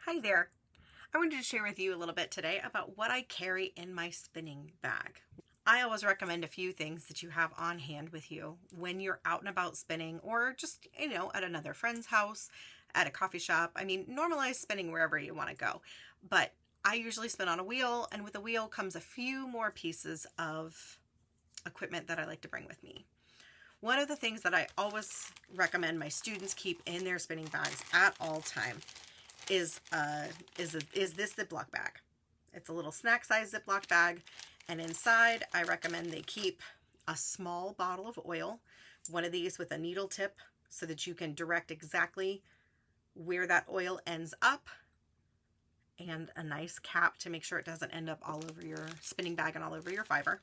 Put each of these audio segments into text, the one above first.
Hi there. I wanted to share with you a little bit today about what I carry in my spinning bag. I always recommend a few things that you have on hand with you when you're out and about spinning or just, at another friend's house, at a coffee shop. Normalize spinning wherever you want to go. But I usually spin on a wheel, and with a wheel comes a few more pieces of equipment that I like to bring with me. One of the things that I always recommend my students keep in their spinning bags at all time is this Ziploc bag. It's a little snack size Ziploc bag, and inside I recommend they keep a small bottle of oil, one of these with a needle tip so that you can direct exactly where that oil ends up, and a nice cap to make sure it doesn't end up all over your spinning bag and all over your fiber.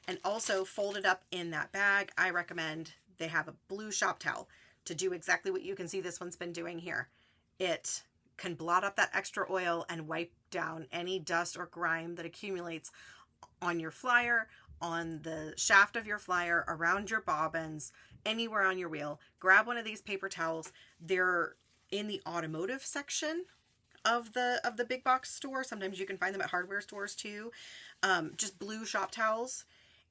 And also folded up in that bag, I recommend they have a blue shop towel to do exactly what you can see this one's been doing here. It can blot up that extra oil and wipe down any dust or grime that accumulates on your flyer, on the shaft of your flyer, around your bobbins, anywhere on your wheel. Grab one of these paper towels. They're in the automotive section of the big box store. Sometimes you can find them at hardware stores too. Just blue shop towels,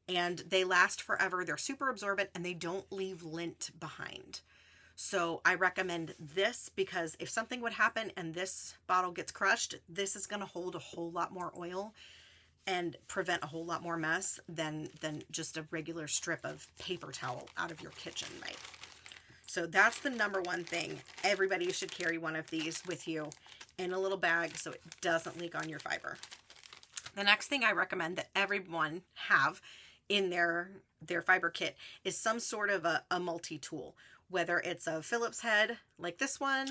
and they last forever. They're super absorbent and they don't leave lint behind. So I recommend this because if something would happen and this bottle gets crushed, this is going to hold a whole lot more oil and prevent a whole lot more mess than just a regular strip of paper towel out of your kitchen might. So that's the number one thing. Everybody should carry one of these with you in a little bag so it doesn't leak on your fiber. The next thing I recommend that everyone have in their fiber kit is some sort of a multi-tool. Whether it's a Phillips head like this one.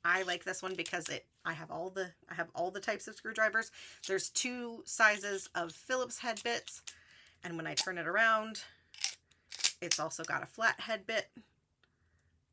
I like this one because I have all the types of screwdrivers. There's two sizes of Phillips head bits, and when I turn it around, it's also got a flat head bit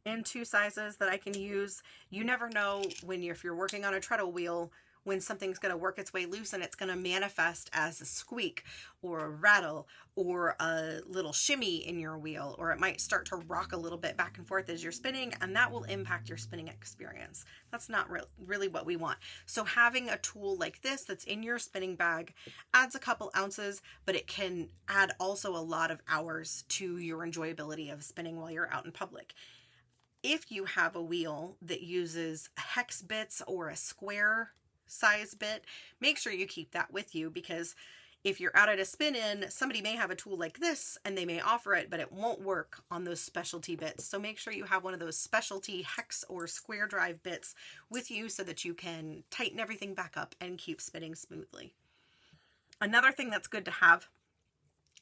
in two sizes that I can use. You never know if you're working on a treadle wheel when something's going to work its way loose and it's going to manifest as a squeak or a rattle or a little shimmy in your wheel, or it might start to rock a little bit back and forth as you're spinning, and that will impact your spinning experience. That's not really what we want. So having a tool like this that's in your spinning bag adds a couple ounces, but it can add also a lot of hours to your enjoyability of spinning while you're out in public. If you have a wheel that uses hex bits or a square size bit, make sure you keep that with you, because if you're out at a spin-in, somebody may have a tool like this and they may offer it, but it won't work on those specialty bits. So make sure you have one of those specialty hex or square drive bits with you so that you can tighten everything back up and keep spinning smoothly. Another thing that's good to have,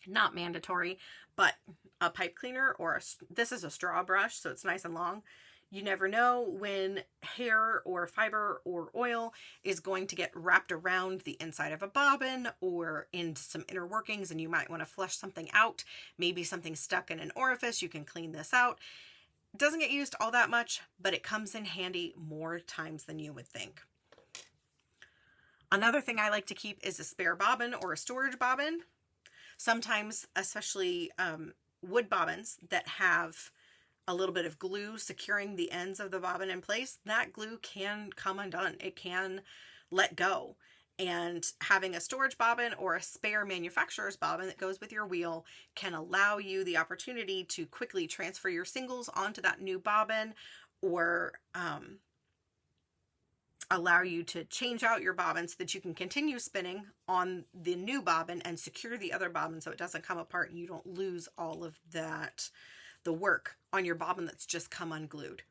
not mandatory, but a pipe cleaner, or this is a straw brush, so it's nice and long. You never know when hair or fiber or oil is going to get wrapped around the inside of a bobbin or into some inner workings, and you might want to flush something out. Maybe something stuck in an orifice. You can clean this out. It doesn't get used all that much, but it comes in handy more times than you would think. Another thing I like to keep is a spare bobbin or a storage bobbin. Sometimes, especially wood bobbins that have a little bit of glue securing the ends of the bobbin in place, that glue can come undone. It can let go. And having a storage bobbin or a spare manufacturer's bobbin that goes with your wheel can allow you the opportunity to quickly transfer your singles onto that new bobbin, or allow you to change out your bobbin so that you can continue spinning on the new bobbin and secure the other bobbin so it doesn't come apart and you don't lose all of the work on your bobbin that's just come unglued.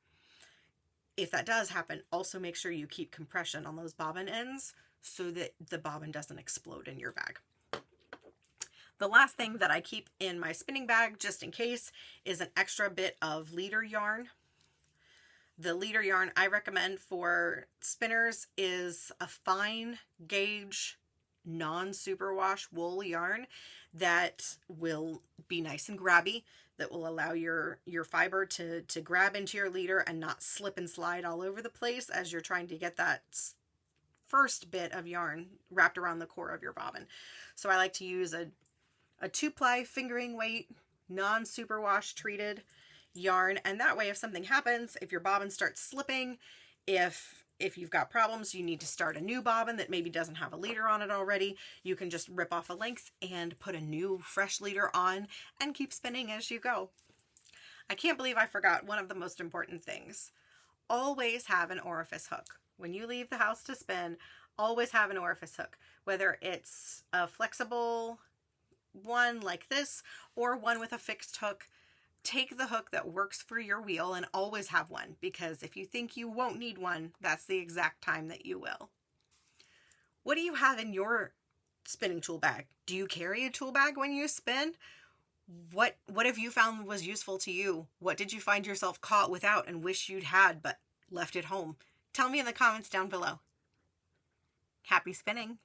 If that does happen, also make sure you keep compression on those bobbin ends so that the bobbin doesn't explode in your bag. The last thing that I keep in my spinning bag, just in case, is an extra bit of leader yarn. The leader yarn I recommend for spinners is a fine gauge, non-superwash wool yarn that will be nice and grabby, that will allow your fiber to grab into your leader and not slip and slide all over the place as you're trying to get that first bit of yarn wrapped around the core of your bobbin. So I like to use a 2-ply fingering weight, non-superwash treated yarn, and that way if something happens, if your bobbin starts slipping, if if you've got problems, you need to start a new bobbin that maybe doesn't have a leader on it already, you can just rip off a length and put a new fresh leader on and keep spinning as you go. I can't believe I forgot one of the most important things. Always have an orifice hook. When you leave the house to spin, always have an orifice hook, whether it's a flexible one like this or one with a fixed hook. Take the hook that works for your wheel and always have one, because if you think you won't need one, that's the exact time that you will. What do you have in your spinning tool bag? Do you carry a tool bag when you spin? What have you found was useful to you? What did you find yourself caught without and wish you'd had but left at home? Tell me in the comments down below. Happy spinning!